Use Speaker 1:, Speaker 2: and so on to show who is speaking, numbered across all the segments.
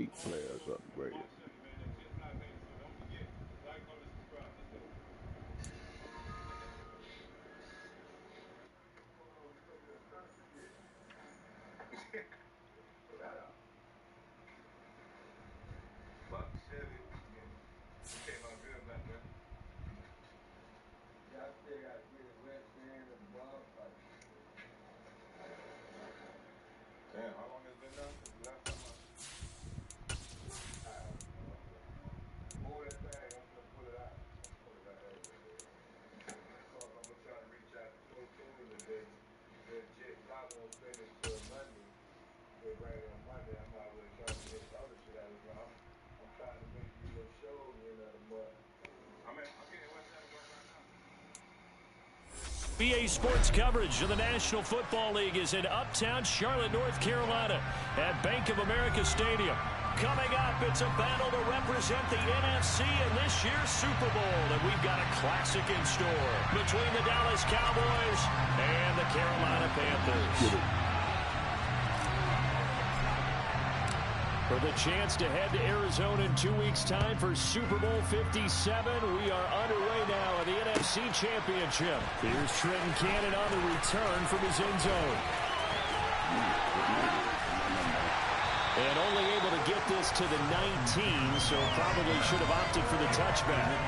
Speaker 1: 8 players upgraded.
Speaker 2: Damn, how long has it been now since the last time Move that thing, I'm gonna pull it out. Pull it out. So I'm gonna try to reach out to 22 today. The jet probably won't finish till Monday. We're ready on Monday. I'm already trying to get other shit out of the ground. I'm trying to make these little shows in the month. I'm getting West End right now.
Speaker 3: BA Sports coverage of the National Football League is in Uptown Charlotte, North Carolina at Bank of America Stadium. Coming up, it's a battle to represent the NFC in this year's Super Bowl, and we've got a classic in store between the Dallas Cowboys and the Carolina Panthers. For the chance to head to Arizona in 2 weeks' time for Super Bowl 57, we are underway now in the NFC Championship. Here's Trenton Cannon on the return from his end zone. And only able to get this to the 19, so probably should have opted for the touchback.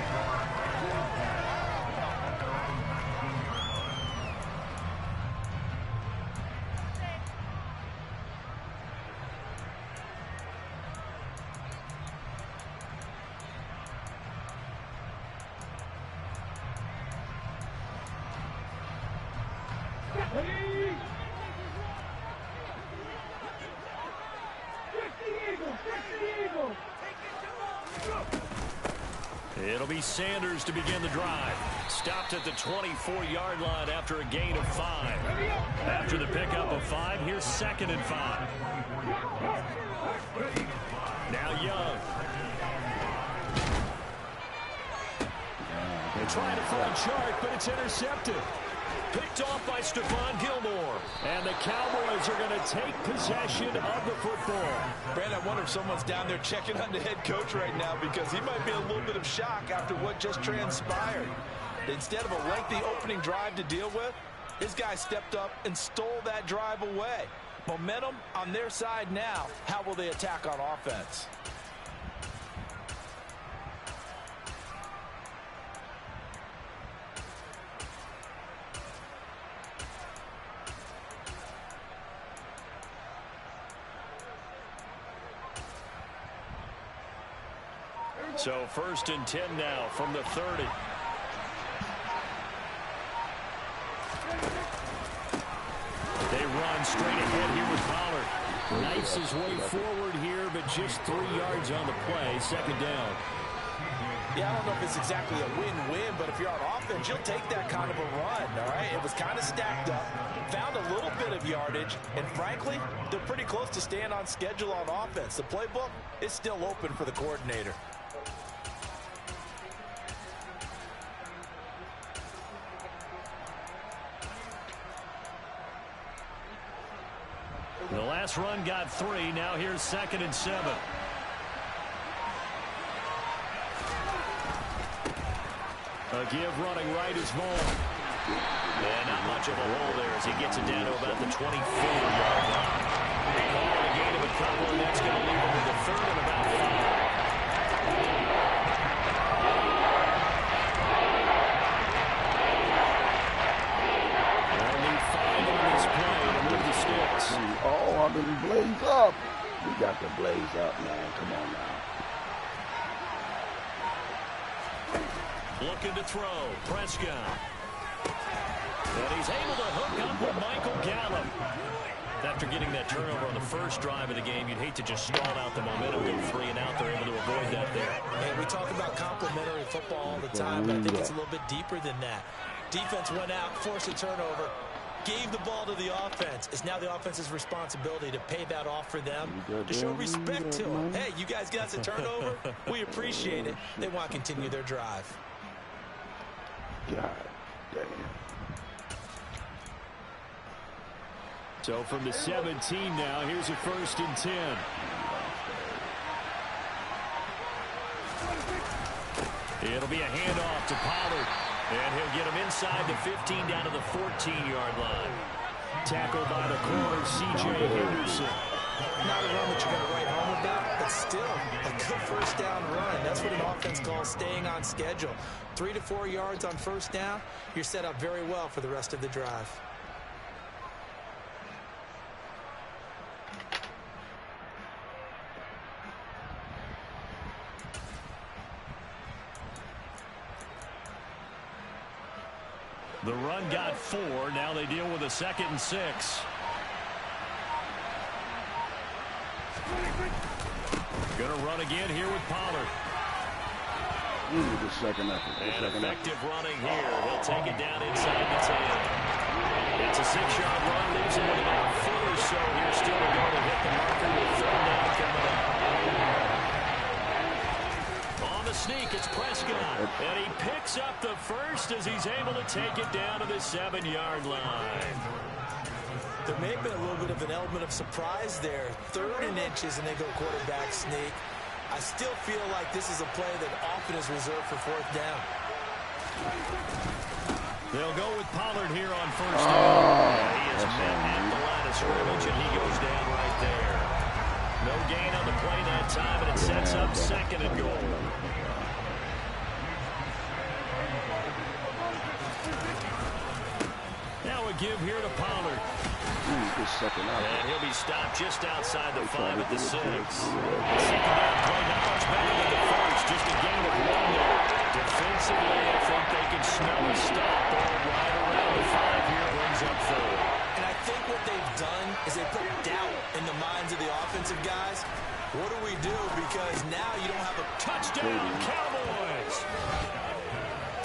Speaker 3: It'll be Sanders to begin the drive. Stopped at the 24-yard line after a gain of 5. After the pickup of 5, here's 2nd and 5. Now Young. They're trying to find Chark, but it's intercepted. Picked off by Stephon Gilmore. And the Cowboys are going to take possession of the football.
Speaker 4: Brad, I wonder if someone's down there checking on the head coach right now because he might be in a little bit of shock after what just transpired. Instead of a lengthy opening drive to deal with, his guy stepped up and stole that drive away. Momentum on their side now. How will they attack on offense?
Speaker 3: So 1st and 10 now from the 30. They run straight ahead here with Pollard. Knifes his way forward here, but just 3 yards on the play. 2nd down.
Speaker 4: Yeah, I don't know if it's exactly a win-win, but if you're on offense, you'll take that kind of a run, all right? It was kind of stacked up, found a little bit of yardage, and frankly, they're pretty close to staying on schedule on offense. The playbook is still open for the coordinator.
Speaker 3: The last run got 3. Now here's 2nd and 7. A give running right is Vaughn. And not much of a hole there as he gets it down to about the 24-yard line. A gain of a couple, and that's going to leave him with the 3rd and about 5.
Speaker 1: Oh, I'm gonna blaze up. We got to blaze up, man. Come on now.
Speaker 3: Looking to throw. Prescott. And he's able to hook up with Michael Gallup. After getting that turnover on the first drive of the game, you'd hate to just stall out the momentum, go 3 and out. They're able to avoid that there.
Speaker 4: And we talk about complementary football all the time, but I think it's a little bit deeper than that. Defense went out, forced a turnover, gave the ball to the offense. It's now the offense's responsibility to pay that off for them, to show respect to them. Hey, you guys got us a turnover. We appreciate it. They want to continue their drive.
Speaker 1: God damn.
Speaker 3: So from the 17 now, here's a 1st and 10. It'll be a handoff to Pollard. And he'll get him inside the 15 down to the 14-yard line. Tackled by the corner, C.J. Henderson.
Speaker 4: Not a run that you're going to write home about, but still a good first down run. That's what an offense calls staying on schedule. 3 to 4 yards on first down, you're set up very well for the rest of the drive.
Speaker 3: The run got 4. Now they deal with a 2nd and 6. Gonna run again here with Pollard.
Speaker 1: The second effort.
Speaker 3: And effective running here. He'll take it down inside the 10. It's a 6-yard run. Leaves him with about a foot or so here. Still to go to hit the marker with 3rd down coming up. On the sneak, it's Prescott. And he picks up the first as he's able to take it down to the 7-yard line.
Speaker 4: There may have been a little bit of an element of surprise there. 3rd and inches, and they go quarterback sneak. I still feel like this is a play that often is reserved for 4th down.
Speaker 3: They'll go with Pollard here on 1st down. He is met at the line of scrimmage, and he goes down right there. No gain on the play that time, and it sets up 2nd and goal. Now a give here to Pollard. And he'll be stopped just outside the 5 at the 6. The 2nd down play not much better than the first. Just a gain of 1 there. Defensively, I think they can smell a stop. Ball right around the 5 here, brings up 3rd.
Speaker 4: And I think what they've done is they put doubt in the minds of the offensive guys. What do we do? Because now you don't have a
Speaker 3: touchdown, Cowboys.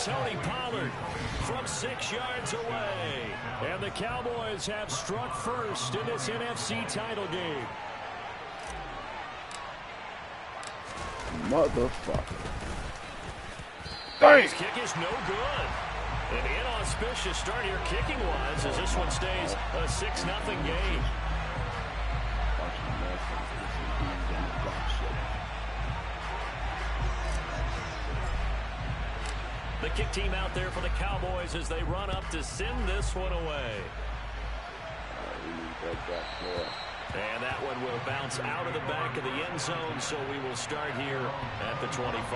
Speaker 3: Tony Pollard from 6 yards away. And the Cowboys have struck first in this NFC title game.
Speaker 1: Motherfucker.
Speaker 3: His kick is no good. An inauspicious start here kicking-wise as this one stays a 6-0 game. The kick team out there for the Cowboys as they run up to send this one away. And that one will bounce out of the back of the end zone, so we will start here at the 25.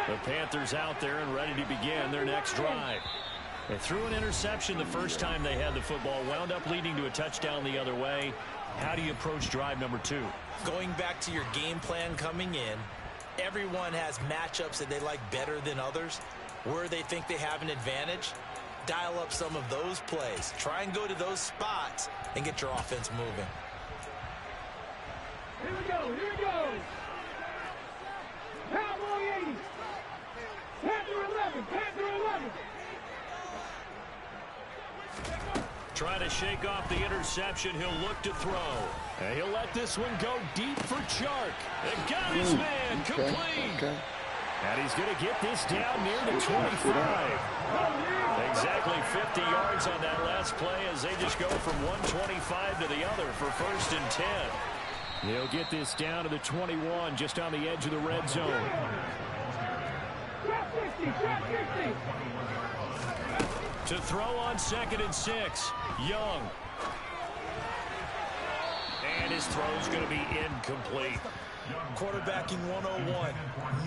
Speaker 3: The Panthers out there and ready to begin their next drive. They threw an interception the first time they had the football, wound up leading to a touchdown the other way. How do you approach drive number 2?
Speaker 4: Going back to your game plan coming in, everyone has matchups that they like better than others. Where they think they have an advantage, dial up some of those plays. Try and go to those spots and get your offense moving.
Speaker 2: Here we go, here we go. Cowboy 80. Panther 11, Panther 11.
Speaker 3: Trying to shake off the interception. He'll look to throw. And he'll let this one go deep for Chark. And got his man complete. And he's going to get this down near the 25. Exactly 50 yards on that last play as they just go from 125 to the other for 1st and 10. He'll get this down to the 21, just on the edge of the red zone. To throw on 2nd and 6, Young. And his throw's going to be incomplete.
Speaker 4: Quarterbacking 101.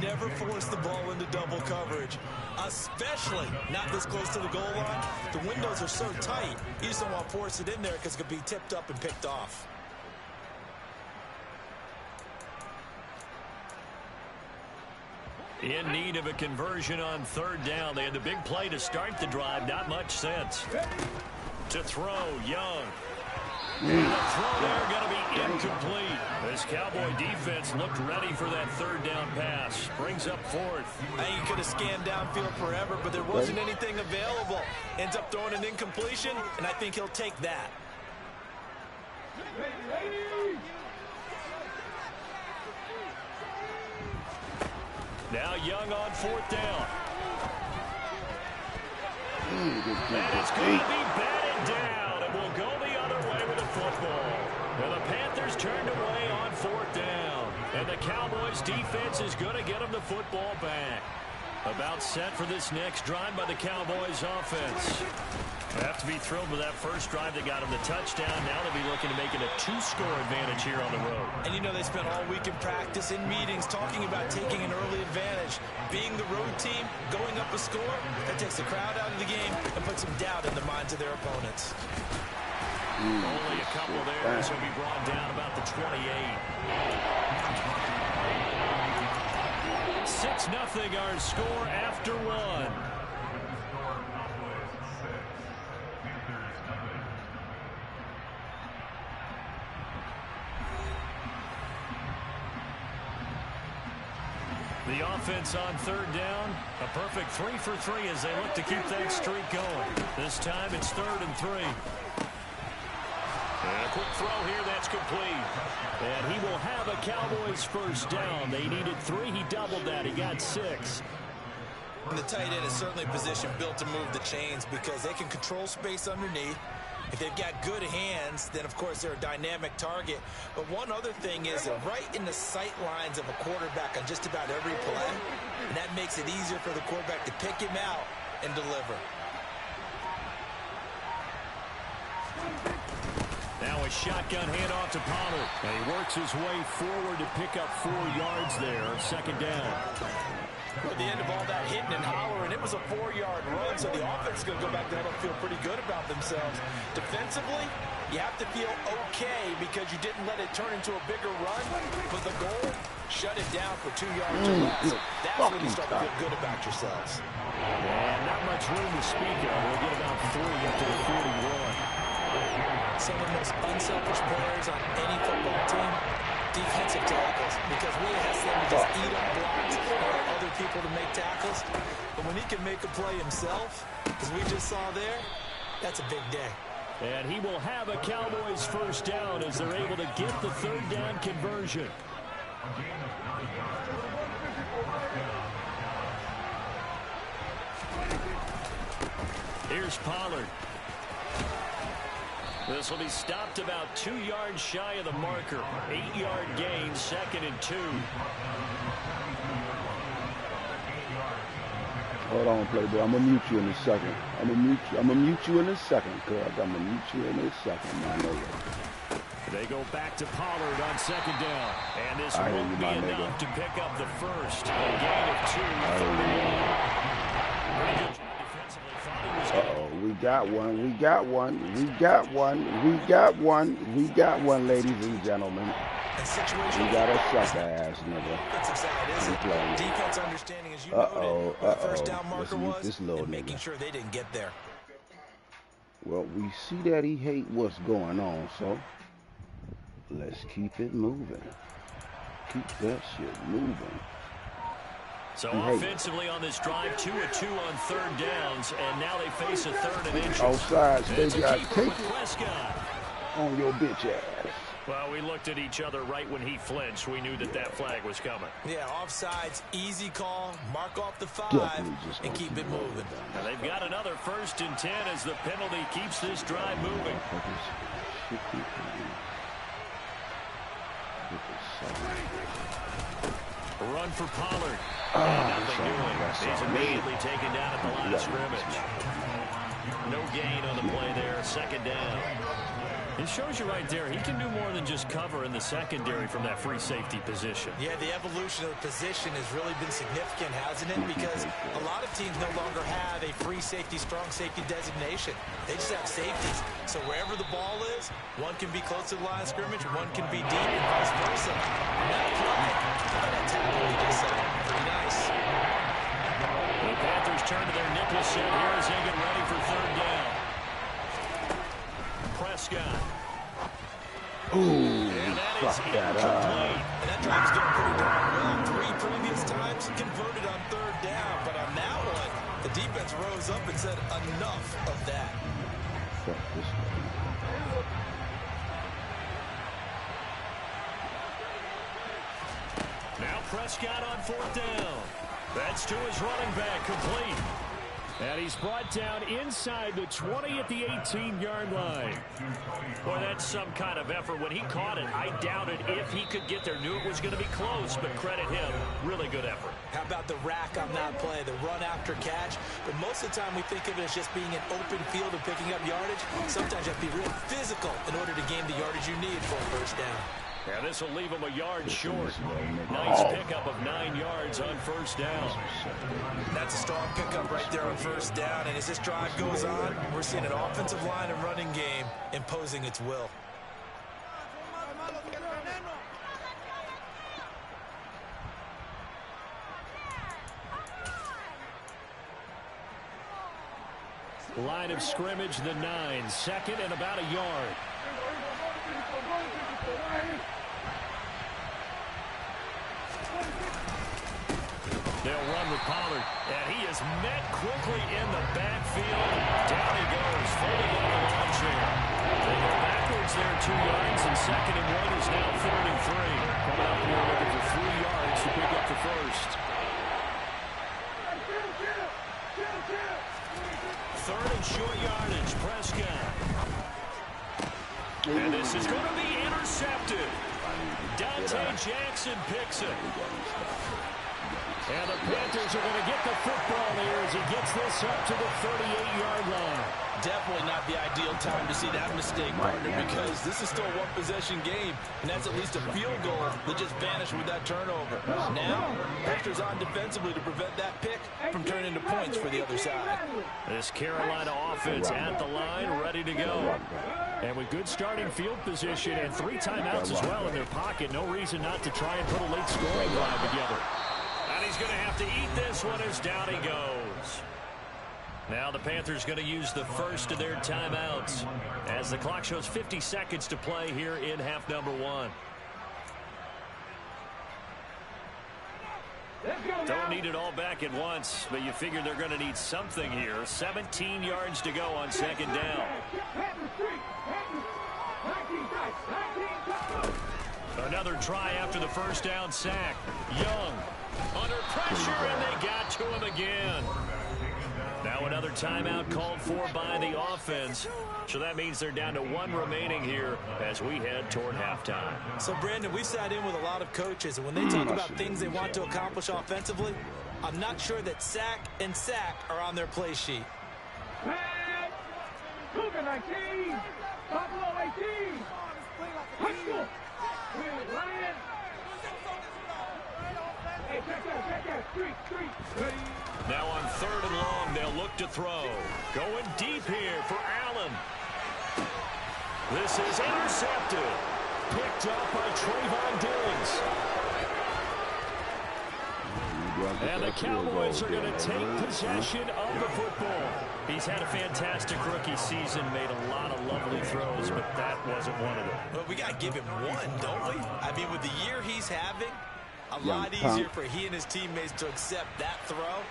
Speaker 4: Never force the ball into double coverage, especially not this close to the goal line. The windows are so tight, you just don't want to force it in there because it could be tipped up and picked off.
Speaker 3: In need of a conversion on 3rd down. They had the big play to start the drive. Not much sense. To throw, Young. And the throw there going to be incomplete. This Cowboy defense looked ready for that 3rd down pass. Brings up 4th.
Speaker 4: I think he could have scanned downfield forever, but there wasn't anything available. Ends up throwing an incompletion, and I think he'll take that.
Speaker 3: Now Young on 4th down. And it's going to be batted down, and we'll go the other way with the football. And the Panthers turned away on 4th down. And the Cowboys defense is going to get them the football back. About set for this next drive by the Cowboys offense. They have to be thrilled with that first drive that got them the touchdown. Now they'll be looking to make it a 2-score advantage here on the road.
Speaker 4: And you know they spent all week in practice, in meetings, talking about taking an early advantage. Being the road team, going up a score, that takes the crowd out of the game and puts some doubt in the minds of their opponents.
Speaker 3: Only a couple there, so he'll be brought down about the 28. 6-0 our score after 1. The offense on 3rd down, a perfect 3 for 3 as they look to keep that streak going. This time it's 3rd and 3. And a quick throw here, that's complete. And he will have a Cowboys first down. They needed 3, he doubled that, he got 6.
Speaker 4: And the tight end is certainly a position built to move the chains because they can control space underneath. If they've got good hands, then of course they're a dynamic target. But one other thing is they're right in the sight lines of a quarterback on just about every play. And that makes it easier for the quarterback to pick him out and deliver.
Speaker 3: Now a shotgun handoff to Pollard. And he works his way forward to pick up 4 yards there. 2nd down.
Speaker 4: At the end of all that hitting and hollering, it was a 4-yard run, so the offense is going to go back there and feel pretty good about themselves. Defensively, you have to feel okay because you didn't let it turn into a bigger run, but the goal, shut it down for 2 yards or less. That's when you start to feel good about yourselves.
Speaker 3: And not much room to speak of. We'll get about 3 into the 41.
Speaker 4: Some of the most unselfish players on any football team, defensive tackles, because we ask them to just eat up blocks and allow other people to make tackles. But when he can make a play himself, as we just saw there, that's a big day.
Speaker 3: And he will have a Cowboys first down as they're able to get the 3rd down conversion. Here's Pollard. This will be stopped about 2 yards shy of the marker. 8-yard gain, 2nd and 2.
Speaker 1: Hold on, Playboy. I'm going to mute you in a second. I'm going to mute you in a second, cuz. I'm going to mute you in a second, my nigga.
Speaker 3: They go back to Pollard on 2nd down. And this won't be enough to pick up the first. A gain of 2. Pretty good job defensively. Thought he was
Speaker 1: Uh-oh, we got one, we got one, we got one, we got one, we got one, ladies and gentlemen. We got a sucker ass nigga.
Speaker 4: Defense understanding, as you noted, where the first down marker was,
Speaker 1: this little
Speaker 4: and making
Speaker 1: nigga.
Speaker 4: sure they didn't get there.
Speaker 1: Well, we see that he hate what's going on, so let's keep it moving. Keep that shit moving.
Speaker 3: So offensively on this drive, 2 of 2 on 3rd downs, and now they face a 3rd and inches.
Speaker 1: Offsides, they got take
Speaker 3: Prescott
Speaker 1: on your bitch ass.
Speaker 3: Well, we looked at each other right when he flinched. We knew that that flag was coming.
Speaker 4: Yeah, offsides, easy call, mark off the 5, and keep it moving.
Speaker 3: And they've got another 1st and 10 as the penalty keeps this drive moving. A run for Pollard. And nothing doing. He's immediately taken down at the line of scrimmage. No gain on the play there. 2nd down. It shows you right there, he can do more than just cover in the secondary from that free safety position.
Speaker 4: Yeah, the evolution of the position has really been significant, hasn't it? Because a lot of teams no longer have a free safety, strong safety designation. They just have safeties. So wherever the ball is, one can be close to the line of scrimmage, one can be deep, and vice versa. And that play, that tackle he just said, pretty nice.
Speaker 3: The Panthers turn to their nickel set here as they get ready for 3rd down. Prescott.
Speaker 1: Ooh, fuck that up.
Speaker 4: And that drive's going pretty darn well. 3 previous times converted on 3rd down, but on that one, the defense rose up and said enough of that.
Speaker 1: Fuck this
Speaker 3: Now Prescott on 4th down. That's to his running back, complete. And he's brought down inside the 20 at the 18-yard line. Boy, that's some kind of effort. When he caught it, I doubted if he could get there. Knew it was going to be close, but credit him. Really good effort.
Speaker 4: How about the rack on that play, the run after catch? But most of the time we think of it as just being an open field and picking up yardage. Sometimes you have to be real physical in order to gain the yardage you need for a first down.
Speaker 3: Yeah, this will leave him a yard short. Nice pickup of 9 yards on first down.
Speaker 4: That's a strong pickup right there on first down. And as this drive goes on, we're seeing an offensive line and running game imposing its will.
Speaker 3: Line of scrimmage, the 9. 2nd and about a yard. They'll run with Pollard, and he is met quickly in the backfield. Down he goes, folding like a lawn chair. They go backwards there 2 yards, and 2nd and 1 is now 3rd and 3. Coming up here looking for 3 yards to pick up the first. 3rd and short yardage, Prescott. And this is going to be intercepted. Dante Jackson picks it. And the Panthers are going to get the football here as he gets this up to the 38-yard line.
Speaker 4: Definitely not the ideal time to see that mistake, partner, because this is still a one-possession game, and that's at least a field goal that just vanished with that turnover. Now, pressure's on defensively to prevent that pick from turning into points for the other side.
Speaker 3: This Carolina offense at the line, ready to go. And with good starting field position and 3 timeouts as well in their pocket, no reason not to try and put a late scoring drive together. And he's going to have to eat this one as down he goes. Now the Panthers going to use the first of their timeouts as the clock shows 50 seconds to play here in half number 1. Don't need it all back at once, but you figure they're going to need something here. 17 yards to go on 2nd down. Another try after the first down sack. Young under pressure, and they got to him again. Now another timeout called for by the offense. So that means they're down to 1 remaining here as we head toward halftime.
Speaker 4: So, Brandon, we've sat in with a lot of coaches, and when they talk about things they want to accomplish offensively, I'm not sure that sack and sack are on their play sheet.
Speaker 2: Cougar 19, Buffalo 18, Hustle, Lion. Hey, check that, street.
Speaker 3: Now on 3rd and long, they'll look to throw. Going deep here for Allen. This is intercepted. Picked up by Trayvon Diggs. And the Cowboys are going to take possession of the football. He's had a fantastic rookie season, made a lot of lovely throws, but that wasn't one of them.
Speaker 4: But we got to give him one, don't we? I mean, with the year he's having, a lot easier for he and his teammates to accept that throw,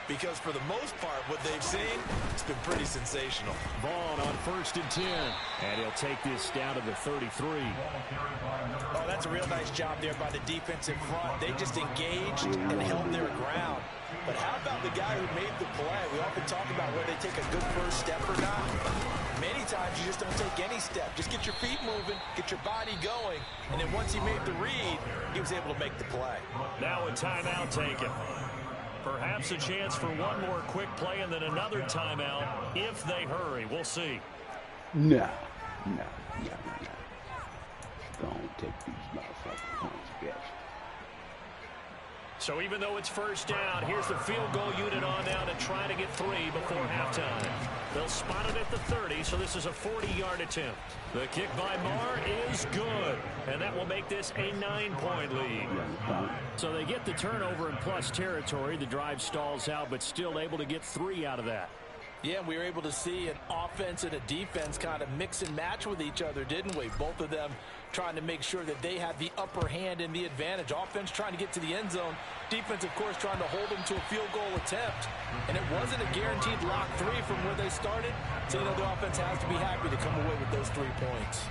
Speaker 4: because for the most part, what they've seen, it's been pretty sensational.
Speaker 3: Vaughn on 1st and 10, and he'll take this down to the 33.
Speaker 4: Oh, that's a real nice job there by the defensive front. They just engaged and held their ground. But how about the guy who made the play? We often talk about whether they take a good first step or not. Many times you just don't take any step. Just get your feet moving, get your body going, and then once he made the read, he was able to make the play.
Speaker 3: Now a timeout taken. Perhaps a chance for one more quick play and then another timeout if they hurry. We'll see.
Speaker 1: No. Don't take these motherfucking points, bitch.
Speaker 3: So even though it's first down, here's the field goal unit on now to try to get 3 before halftime. They'll spot it at the 30, so this is a 40-yard attempt. The kick by Marr is good, and that will make this a 9-point lead. So they get the turnover in plus territory. The drive stalls out, but still able to get 3 out of that.
Speaker 4: Yeah, we were able to see an offense and a defense kind of mix and match with each other, didn't we? Both of them trying to make sure that they had the upper hand and the advantage. Offense trying to get to the end zone. Defense, of course, trying to hold them to a field goal attempt. And it wasn't a guaranteed lock 3 from where they started. So, you know, the offense has to be happy to come away with those 3 points.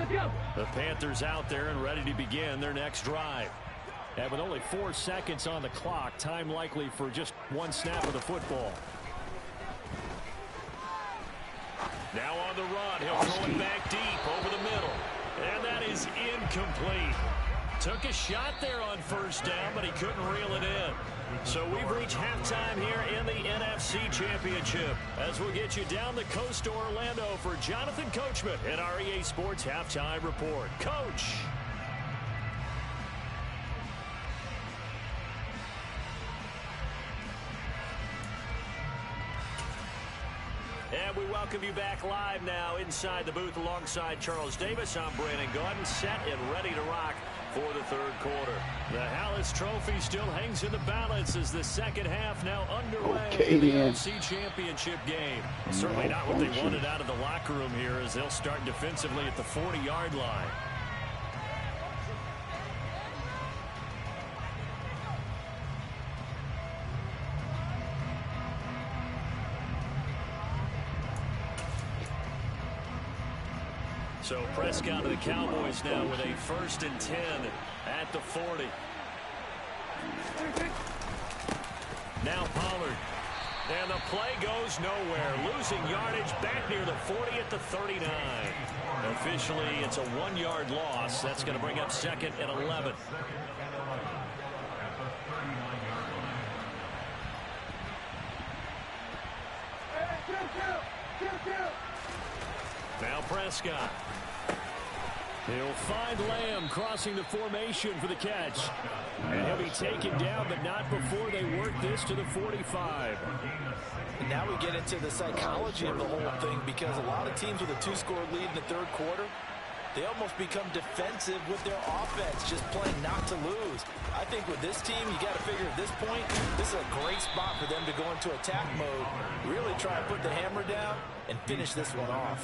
Speaker 3: The Panthers out there and ready to begin their next drive. And with only 4 seconds on the clock, time likely for just one snap of the football. Now on the run, he'll throw it back deep over the middle. And that is incomplete. Took a shot there on first down, but he couldn't reel it in. So we've reached halftime here in the NFC Championship as we'll get you down the coast to Orlando for Jonathan Coachman at our EA Sports Halftime Report. Coach. And we welcome you back live now inside the booth alongside Charles Davis. I'm Brandon Gaudin, set and ready to rock for the third quarter. The Hallis Trophy still hangs in the balance as the second half now underway in the NFC Championship game. Certainly not what they wanted out of the locker room here as they'll start defensively at the 40-yard line. So Prescott of the Cowboys now with a 1st and 10 at the 40. Now Pollard. And the play goes nowhere. Losing yardage back near the 40 at the 39. Officially, it's a 1-yard loss. That's going to bring up 2nd and 11. Now Prescott. He'll find Lamb crossing the formation for the catch. And he'll be taken down, but not before they work this to the 45.
Speaker 4: And now we get into the psychology of the whole thing, because a lot of teams with a 2-score lead in the third quarter, they almost become defensive with their offense, just playing not to lose. I think with this team, you got to figure at this point, this is a great spot for them to go into attack mode, really try and put the hammer down and finish this one off.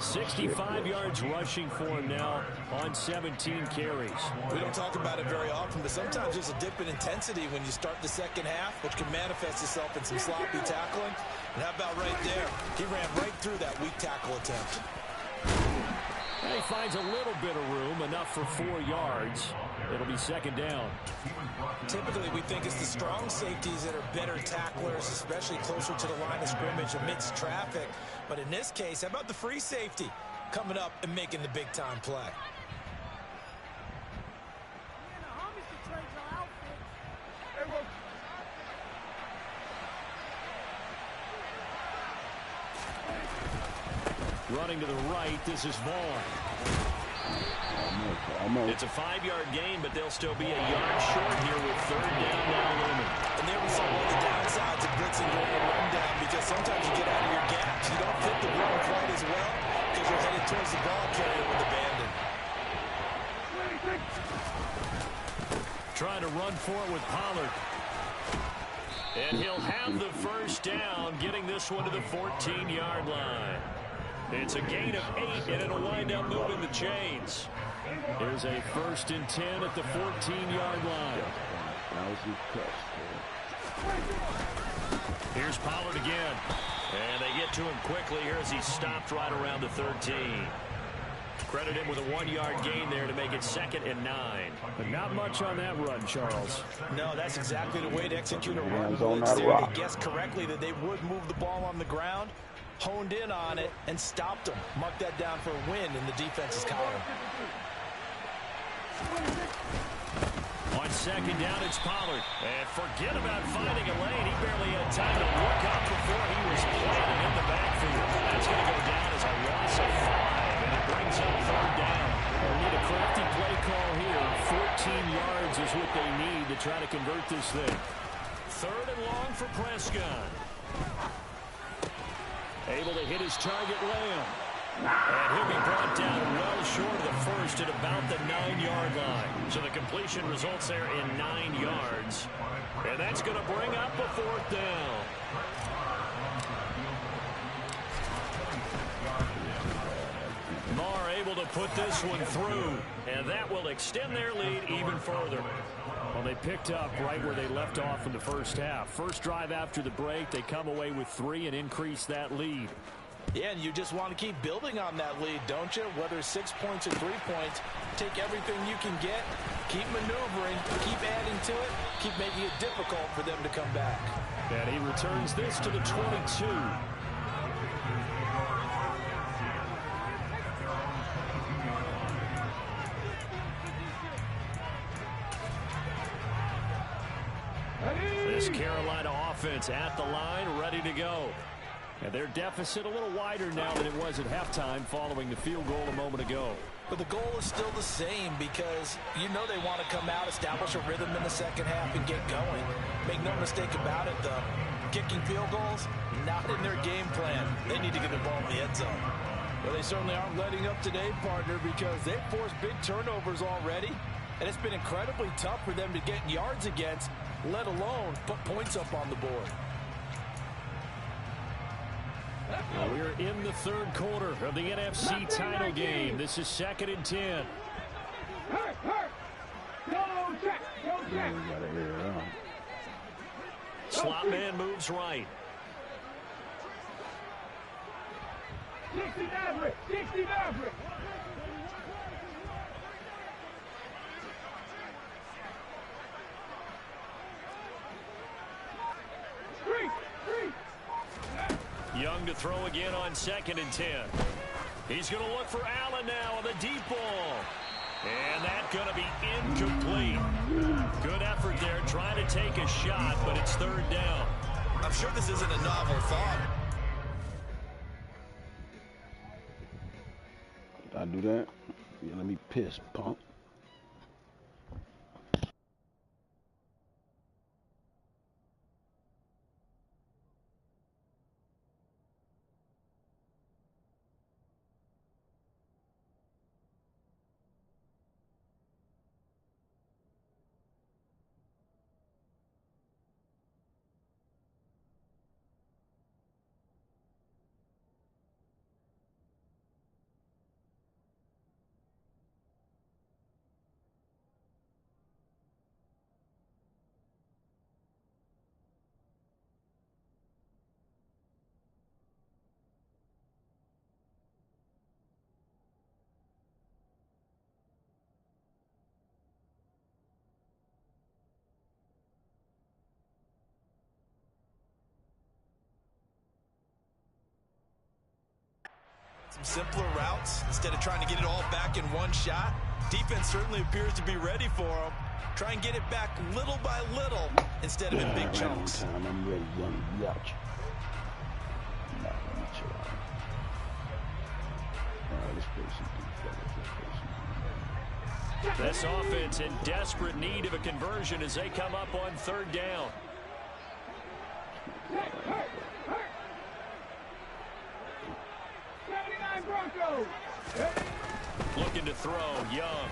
Speaker 3: 65 yards rushing for him now on 17 carries.
Speaker 4: We don't talk about it very often, but sometimes there's a dip in intensity when you start the second half, which can manifest itself in some sloppy tackling. And how about right there? He ran right through that weak tackle attempt.
Speaker 3: And he finds a little bit of room, enough for 4 yards. It'll be 2nd down.
Speaker 4: Typically, we think it's the strong safeties that are better tacklers, especially closer to the line of scrimmage amidst traffic. But in this case, how about the free safety coming up and making the big-time play?
Speaker 3: Running to the right, this is Vaughn. It's a 5-yard gain, but they'll still be a yard short here with 3rd down now looming.
Speaker 4: And there we saw one of the downsides of blitzing during a rundown, because sometimes you get out of your gaps. You don't fit the run quite as well because you're headed towards the ball carrier with abandon.
Speaker 3: Trying to run for it with Pollard. And he'll have the 1st down, getting this one to the 14-yard line. It's a gain of 8, and it'll wind up moving the chains. Here's a 1st and 10 at the 14-yard line. Here's Pollard again. And they get to him quickly here as he stopped right around the 13. Credit him with a 1-yard gain there to make it 2nd and 9.
Speaker 5: But not much on that run, Charles.
Speaker 4: No, that's exactly the way to execute a run blitz there. They guessed correctly that they would move the ball on the ground, honed in on it, and stopped them. Mark that down for a win in the defense's column.
Speaker 3: On 2nd down, it's Pollard. And forget about finding a lane. He barely had time to look up before he was planted in the backfield. That's going to go down as a loss of 5, and it brings up 3rd down.
Speaker 5: They need a crafty play call here. 14 yards is what they need to try to convert this thing.
Speaker 3: 3rd and long for Prescott. Able to hit his target, Lamb. And he'll be brought down well short of the 1st at about the 9-yard line. So the completion results there in 9 yards. And that's going to bring up a 4th down. Marr able to put this one through. And that will extend their lead even further.
Speaker 5: Well, they picked up right where they left off in the first half. First drive after the break, they come away with 3 and increase that lead.
Speaker 4: Yeah, and you just want to keep building on that lead, don't you? Whether 6 points or 3 points, take everything you can get, keep maneuvering, keep adding to it, keep making it difficult for them to come back.
Speaker 3: And he returns this to the 22. This Carolina offense at the line, ready to go. And their deficit a little wider now than it was at halftime following the field goal a moment ago.
Speaker 4: But the goal is still the same because you know they want to come out, establish a rhythm in the second half, and get going. Make no mistake about it, though. Kicking field goals, not in their game plan. They need to get the ball in the end zone. Well, they certainly aren't letting up today, partner, because they've forced big turnovers already. And it's been incredibly tough for them to get yards against, let alone put points up on the board.
Speaker 3: Well, we're in the third quarter of the NFC title game. This is 2nd and 10. Slot man moves right.
Speaker 2: 60 Maverick! 60 Maverick!
Speaker 3: Young to throw again on 2nd and 10. He's going to look for Allen now on the deep ball. And that's going to be incomplete. Good effort there trying to take a shot, but it's 3rd down.
Speaker 4: I'm sure this isn't a novel thought.
Speaker 1: Did I do that? Yeah, let me piss, punk.
Speaker 4: Some simpler routes instead of trying to get it all back in one shot. Defense certainly appears to be ready for them. Try and get it back little by little instead of in big chunks.
Speaker 1: I'm ready, young yacht. No, let me chill out.
Speaker 3: This offense in desperate need of a conversion as they come up on 3rd down. Looking to throw, Young.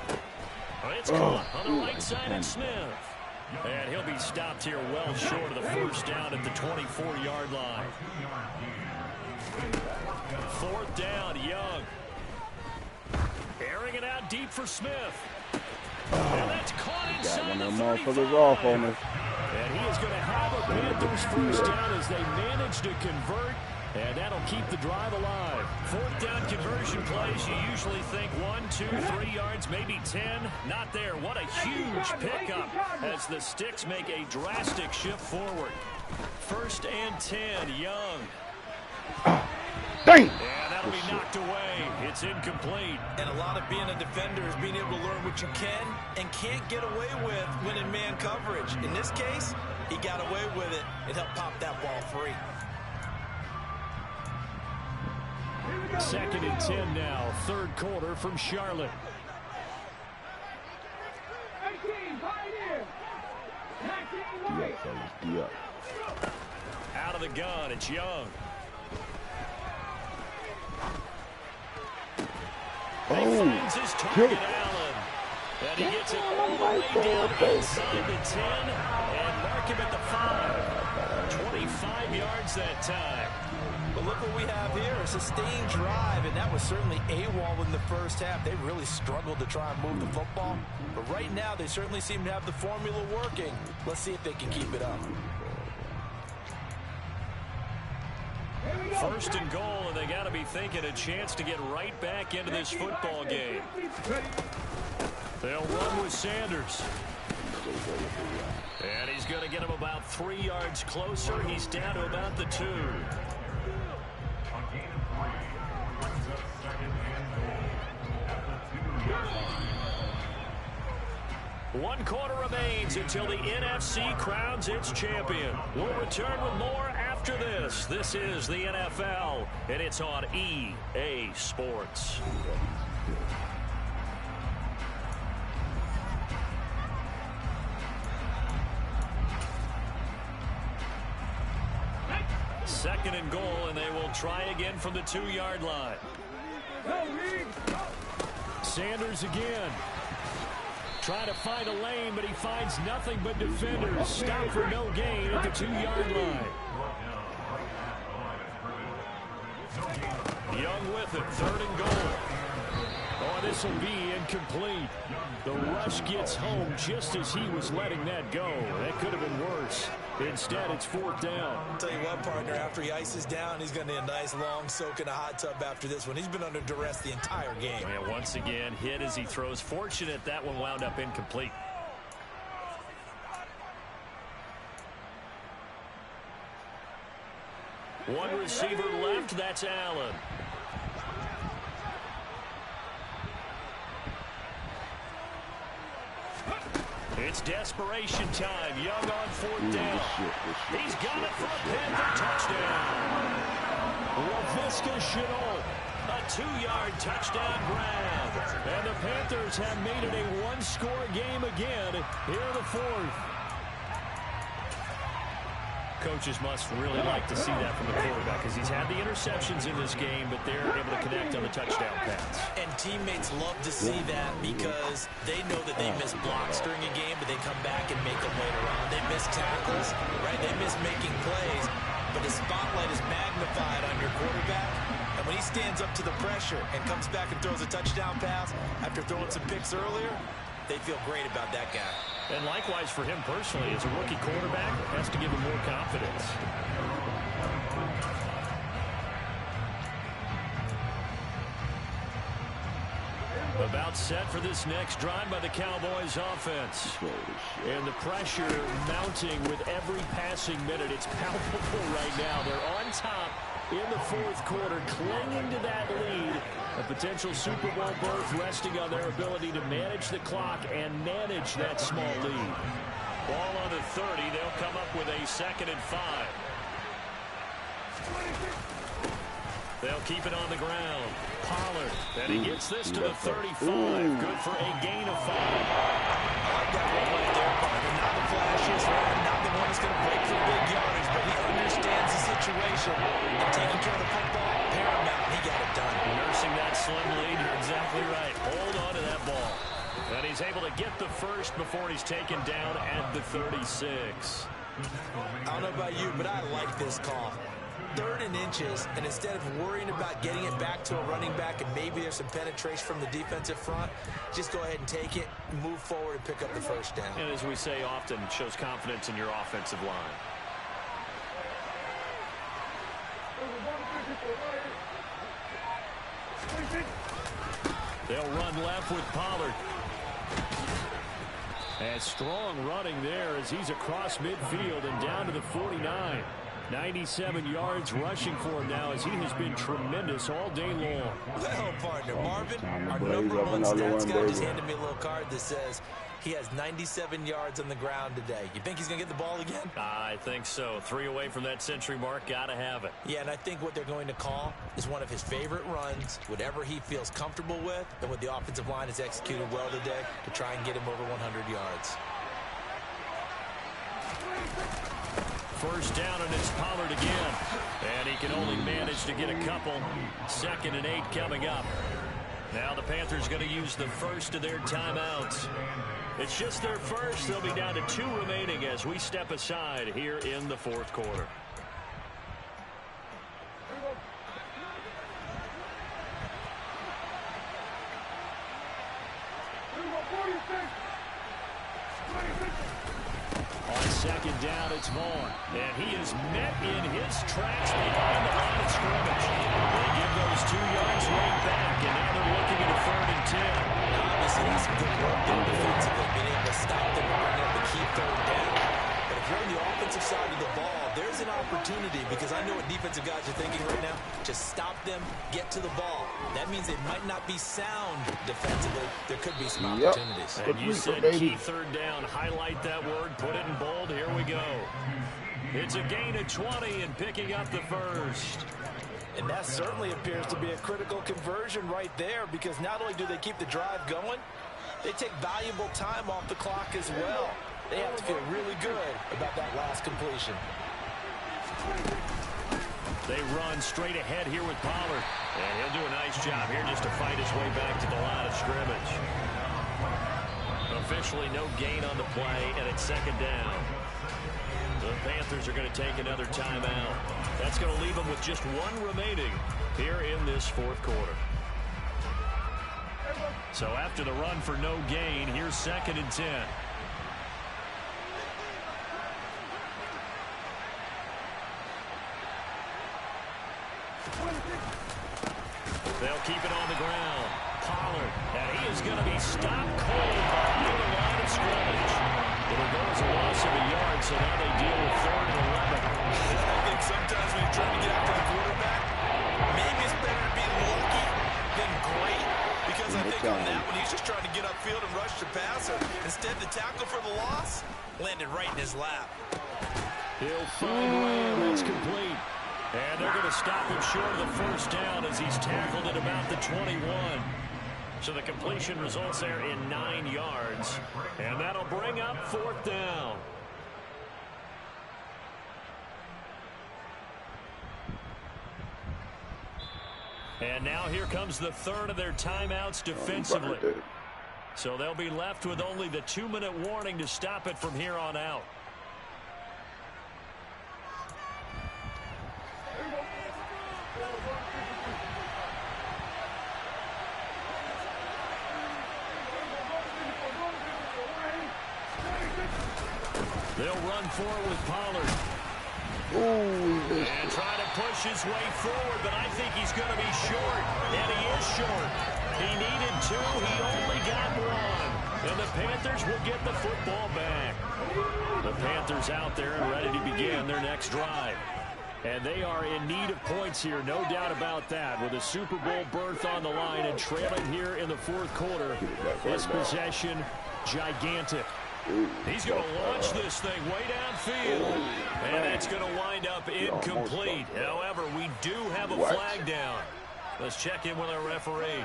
Speaker 3: It's caught on the right side of Smith. And he'll be stopped here well short of the 1st down at the 24-yard line. 4th down, Young. Airing it out deep for Smith. And that's caught inside the 35.
Speaker 1: Off on us.
Speaker 3: And he is going to have a Panthers 1st down as they manage to convert. And that'll keep the drive alive. 4th down conversion plays, you usually think 1, 2, 3 yards, maybe 10. Not there. What a huge pickup as the Sticks make a drastic shift forward. 1st and 10, Young.
Speaker 1: Dang!
Speaker 3: And that'll be knocked away. It's incomplete.
Speaker 4: And a lot of being a defender is being able to learn what you can and can't get away with when in man coverage. In this case, he got away with it and helped pop that ball free.
Speaker 3: 2nd and 10 now, 3rd quarter from Charlotte.
Speaker 2: 18, Pioneer. 19,
Speaker 1: D up.
Speaker 3: Out of the gun, it's Young. Finds his target, Allen. And he gets it all the way down inside the 10 and mark him at the 5. 25 yards that time.
Speaker 4: But look what we have here, a sustained drive, and that was certainly AWOL in the 1st half. They really struggled to try and move the football. But right now, they certainly seem to have the formula working. Let's see if they can keep it up.
Speaker 3: First and goal, and they got to be thinking a chance to get right back into this football game. They'll run with Sanders. And he's going to get him about 3 yards closer. He's down to about the 2. One quarter remains until the NFC crowns its champion. We'll return with more after this. This is the NFL, and it's on EA Sports. Second and goal, and they will try again from the 2-yard line. Sanders again. Trying to find a lane, but he finds nothing but defenders. Stop for no gain at the 2-yard line. Young with it, third and goal. Oh, this will be incomplete. The rush gets home just as he was letting that go. That could have been worse. Instead, it's fourth down.
Speaker 4: I'll tell you what, partner, after he ices down, he's going to need a nice long soak in a hot tub after this one. He's been under duress the entire game.
Speaker 3: And once again, hit as he throws. Fortunate that one wound up incomplete. One receiver left, that's Allen. It's desperation time. Young on fourth down. He's got it for a Panther touchdown. LaVisca Chenault, a 2-yard touchdown grab. And the Panthers have made it a one-score game again here in the fourth. Coaches must really like to see that from the quarterback because he's had the interceptions in this game, but they're able to connect on the touchdown pass.
Speaker 4: And teammates love to see that because they know that they miss blocks during a game, but they come back and make them later on. They miss tackles, right? They miss making plays, but the spotlight is magnified on your quarterback. And when he stands up to the pressure and comes back and throws a touchdown pass after throwing some picks earlier, they feel great about that guy.
Speaker 3: And likewise for him personally, as a rookie quarterback, has to give him more confidence. About set for this next drive by the Cowboys offense. And the pressure mounting with every passing minute. It's palpable right now. They're on top in the fourth quarter, clinging to that lead. A potential Super Bowl berth resting on their ability to manage the clock and manage that small lead. Ball on the 30. They'll come up with a 2nd and 5. They'll keep it on the ground. Pollard. And he gets this to the 35. Good for a gain of 5.
Speaker 4: I like that one right there, partner. Not the flashes, right? Not the one that's going to break for big yardage, but he understands the situation. And taking care of the football, paramount. He got it done.
Speaker 3: Nursing that slim lead. You're exactly right. Hold on to that ball. And he's able to get the first before he's taken down at the 36.
Speaker 4: I don't know about you, but I like this call. 3rd and inches, and instead of worrying about getting it back to a running back and maybe there's some penetration from the defensive front, just go ahead and take it, move forward, and pick up the first down.
Speaker 3: And as we say often, it shows confidence in your offensive line. They'll run left with Pollard. And strong running there as he's across midfield and down to the 49. 97 yards rushing for him now as he has been tremendous all day long.
Speaker 4: Well, partner, Marvin, our number one stats guy just handed me a little card that says he has 97 yards on the ground today. You think he's going to get the ball again?
Speaker 3: I think so. 3 away from that century mark. Got to have it.
Speaker 4: Yeah, and I think what they're going to call is one of his favorite runs, whatever he feels comfortable with, and what the offensive line has executed well today to try and get him over 100 yards.
Speaker 3: First down, and it's Pollard again. And he can only manage to get a couple. 2nd and 8 coming up. Now the Panthers going to use the first of their timeouts. It's just their first. They'll be down to 2 remaining as we step aside here in the fourth quarter. On second down, it's Vaughn. And he is met in his tracks behind the line of scrimmage. They give those 2 yards right back, and now they're looking at a 3rd and 10.
Speaker 4: Obviously, that's some good work there defensively, being able to stop them and bring up the key 3rd down. But if you're on the offensive side of the ball, there's an opportunity, because I know what defensive guys are thinking right now. Just stop them, get to the ball. That means they might not be sound defensively. There could be some opportunities.
Speaker 3: And you said key 3rd down. Highlight that word. Put it in bold. Here we go. It's a gain of 20 and picking up the 1st.
Speaker 4: And that certainly appears to be a critical conversion right there, because not only do they keep the drive going, they take valuable time off the clock as well. They have to feel really good about that last completion.
Speaker 3: They run straight ahead here with Pollard. And he'll do a nice job here just to fight his way back to the line of scrimmage. Officially no gain on the play, and it's 2nd down. The Panthers are going to take another timeout. That's going to leave them with just 1 remaining here in this 4th quarter. So after the run for no gain, here's 2nd and 10. They'll keep it on the ground. Pollard, and he is going to be stopped cold behind the line of scrimmage. It'll go as a loss of a yard, so now they deal with 3rd and 11.
Speaker 4: I think sometimes when you're trying to get after the quarterback, maybe it's better to be lucky than great, because I think on that one, he's just trying to get upfield and rush the passer. Instead, the tackle for the loss landed right in his lap.
Speaker 3: He'll find Lamb. That's complete. And they're going to stop him short of the 1st down as he's tackled at about the 21. So the completion results there in 9 yards. And that'll bring up 4th down. And now here comes the 3rd of their timeouts defensively. So they'll be left with only the 2-minute warning to stop it from here on out. They'll run forward with Pollard. And try to push his way forward, but I think he's going to be short. And he is short. He needed 2. He only got 1. And the Panthers will get the football back. The Panthers out there and ready to begin their next drive. And they are in need of points here, no doubt about that, with a Super Bowl berth on the line and trailing here in the 4th quarter. This possession, gigantic. He's going to launch this thing way downfield, and it's going to wind up incomplete. However, we do have a flag down. Let's check in with our referee.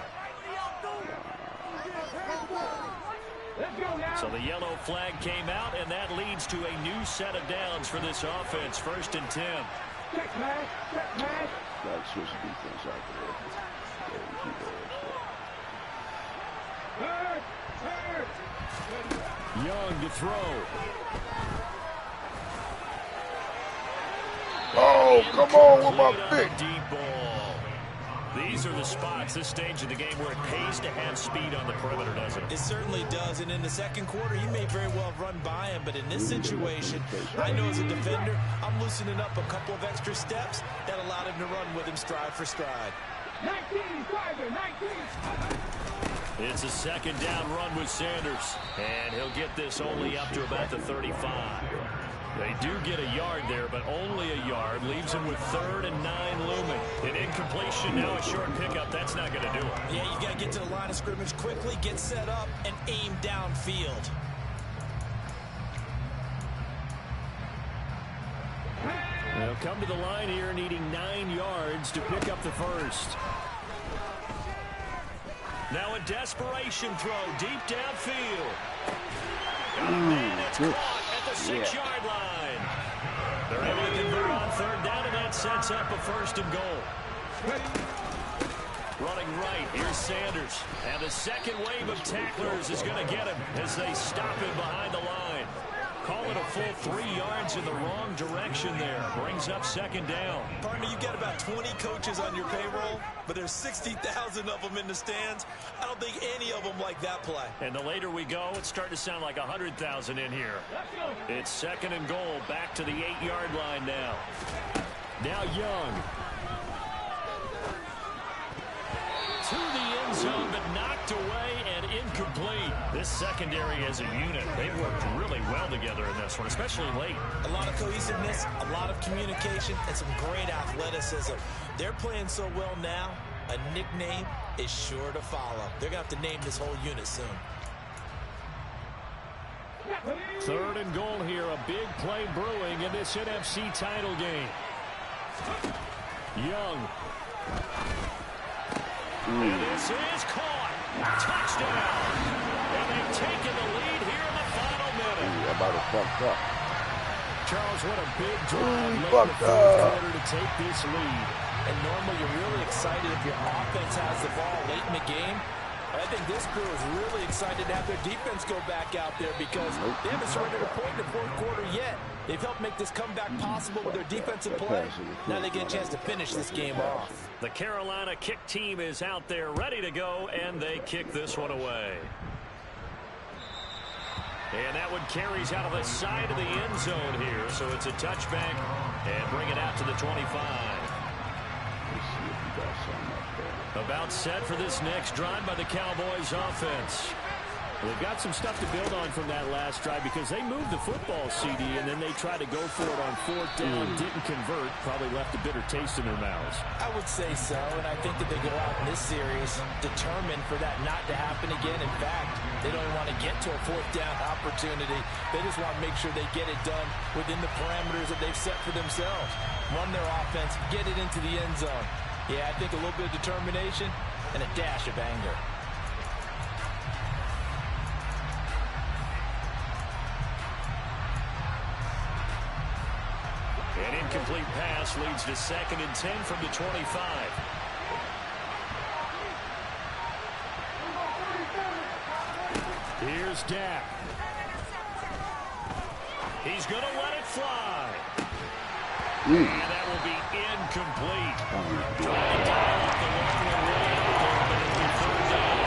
Speaker 3: So the yellow flag came out, and that leads to a new set of downs for this offense. 1st and 10.
Speaker 1: That's just defense out there.
Speaker 3: Young to throw.
Speaker 1: Oh, come on with my pick.
Speaker 3: Deep ball. These are the spots, this stage of the game, where it pays to have speed on the perimeter, doesn't it?
Speaker 4: It certainly does, and in the 2nd quarter, he may very well run by him, but in this situation, I know as a defender, I'm loosening up a couple of extra steps that allowed him to run with him stride for stride.
Speaker 2: 19.
Speaker 3: It's a 2nd down run with Sanders, and he'll get this only up to about the 35. They do get a yard there, but only a yard. Leaves him with 3rd and 9 looming. An incompletion, now a short pickup. That's not going to do it.
Speaker 4: Yeah, you got to get to the line of scrimmage quickly, get set up, and aim downfield.
Speaker 3: They'll come to the line here needing 9 yards to pick up the 1st. Now a desperation throw deep downfield. And it's caught at the 6-yard line. They're able to convert on 3rd down, and that sets up a 1st and goal. Running right, here's Sanders. And the second wave of tacklers is going to get him as they stop him behind the line. Call it a full 3 yards in the wrong direction there. Brings up second down.
Speaker 4: Partner, you got about 20 coaches on your payroll, but there's 60,000 of them in the stands. I don't think any of them like that play.
Speaker 3: And the later we go, it's starting to sound like 100,000 in here. It's second and goal, back to the 8-yard line now. Now Young. To the end zone, but knocked away and incomplete. This secondary as a unit, they've worked really well together in this one, especially late.
Speaker 4: A lot of cohesiveness, a lot of communication, and some great athleticism. They're playing so well now, a nickname is sure to follow. They're going to have to name this whole unit soon.
Speaker 3: Third and goal here, a big play brewing in this NFC title game. Young. And this is caught. Touchdown. And they've taken the lead here in the final minute.
Speaker 1: About to fuck up.
Speaker 3: Charles, what a big drive late in the fourth quarter to take this lead.
Speaker 4: And normally you're really excited if your offense has the ball late in the game. I think this crew is really excited to have their defense go back out there because they haven't surrendered a point in the fourth quarter yet. They've helped make this comeback possible with their defensive play. Now they get a chance to finish this game off.
Speaker 3: The Carolina kick team is out there ready to go, and they kick this one away. And that one carries out of the side of the end zone here, so it's a touchback and bring it out to the 25. About set for this next drive by the Cowboys offense. They've got some stuff to build on from that last drive because they moved the football, CD, and then they tried to go for it on fourth down, didn't convert, probably left a bitter taste in their mouths.
Speaker 4: I would say so, and I think that they go out in this series determined for that not to happen again. In fact, they don't want to get to a fourth down opportunity. They just want to make sure they get it done within the parameters that they've set for themselves. Run their offense, get it into the end zone. Yeah, I think a little bit of determination and a dash of anger.
Speaker 3: An incomplete pass leads to 2nd and 10 from the 25. Here's Dak. He's going to let it fly. And that will be incomplete. Trying to dial up the long one way out there, but it'll be third down.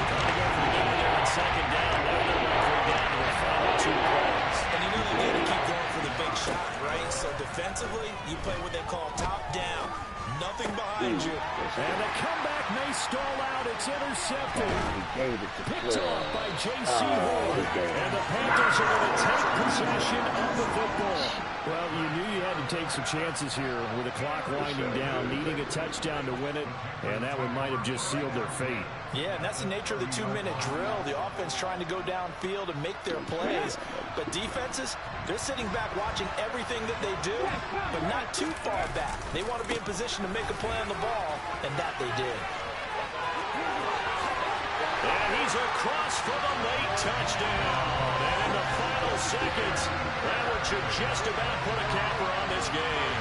Speaker 3: Trying to go for the middle there on second down. Now they're roughly down to the final 2 plays.
Speaker 4: And you know they need to keep going for the big shot, right? So defensively, you play what they call top down. Nothing behind you.
Speaker 3: And the comeback may stall out. It's intercepted. Picked off by J.C. Horn. And the Panthers are going to take possession of the football. Well, you knew you had to take some chances here with the clock winding down, needing a touchdown to win it, and that one might have just sealed their fate.
Speaker 4: Yeah, and that's the nature of the 2-minute drill. The offense trying to go downfield and make their plays. But defenses, they're sitting back watching everything that they do, but not too far back. They want to be in position to make a play on the ball, and that they did.
Speaker 3: And he's across for the late touchdown. And in the final seconds, that one should just about put a capper on this game.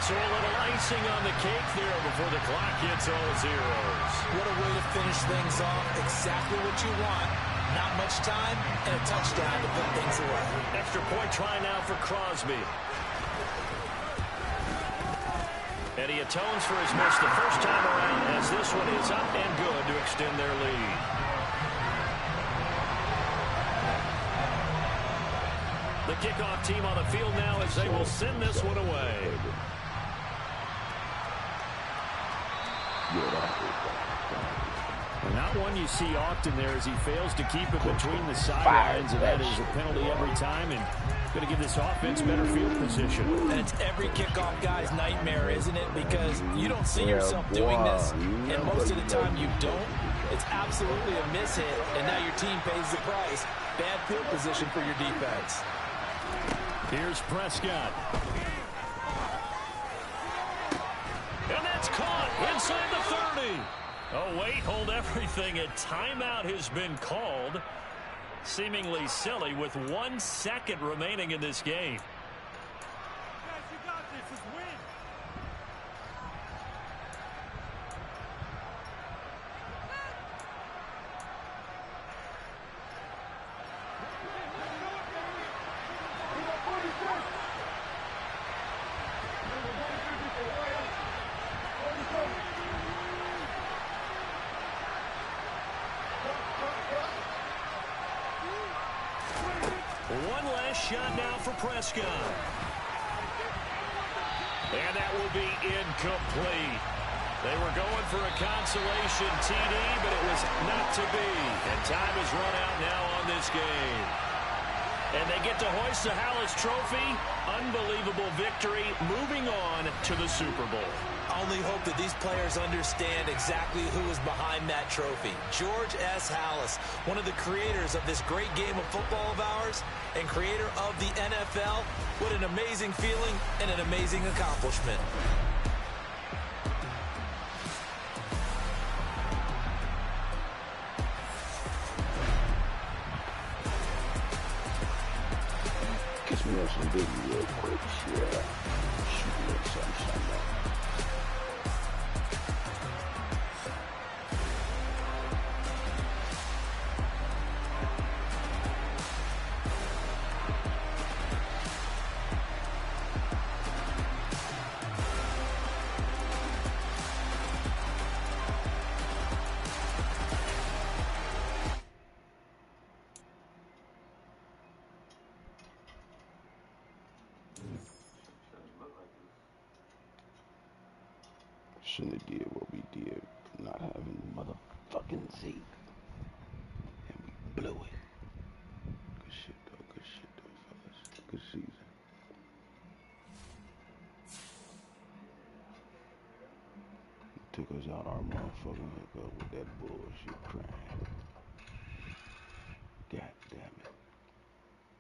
Speaker 3: So a little icing on the cake there before the clock hits all zeros.
Speaker 4: What a way to finish things off. Exactly what you want. Not much time and a touchdown to put things away.
Speaker 3: Extra point try now for Crosby. And he atones for his miss the first time around as this one is up and good to extend their lead. The kickoff team on the field now as they will send this one away. Not one you see often there as he fails to keep it between the sidelines, and that is a penalty every time, and going to give this offense better field position.
Speaker 4: And it's every kickoff guy's nightmare, isn't it? Because you don't see yourself doing this, and most of the time you don't. It's absolutely a mishit, and now your team pays the price. Bad field position for your defense.
Speaker 3: Here's Prescott. And that's caught inside the 30. Oh, wait, hold everything. A timeout has been called. Seemingly silly with 1 second remaining in this game.
Speaker 2: Guys, you got this. Just win.
Speaker 3: shot now for Prescott. And that will be incomplete. They were going for a consolation TD, but it was not to be. And time has run out now on this game. And they get to hoist the Hallis Trophy. Unbelievable victory, moving on to the Super Bowl.
Speaker 4: Only hope that these players understand exactly who is behind that trophy. George S. Hallis, one of the creators of this great game of football of ours and creator of the NFL. What an amazing feeling and an amazing accomplishment.
Speaker 1: Kiss me on some baby real quick. Yeah. Shoot me up something. Shouldn't have did what we did, not having motherfucking Zeke. And we blew it. Good shit though, fellas. Good season. Took us out our motherfucking hookup with that bullshit crying.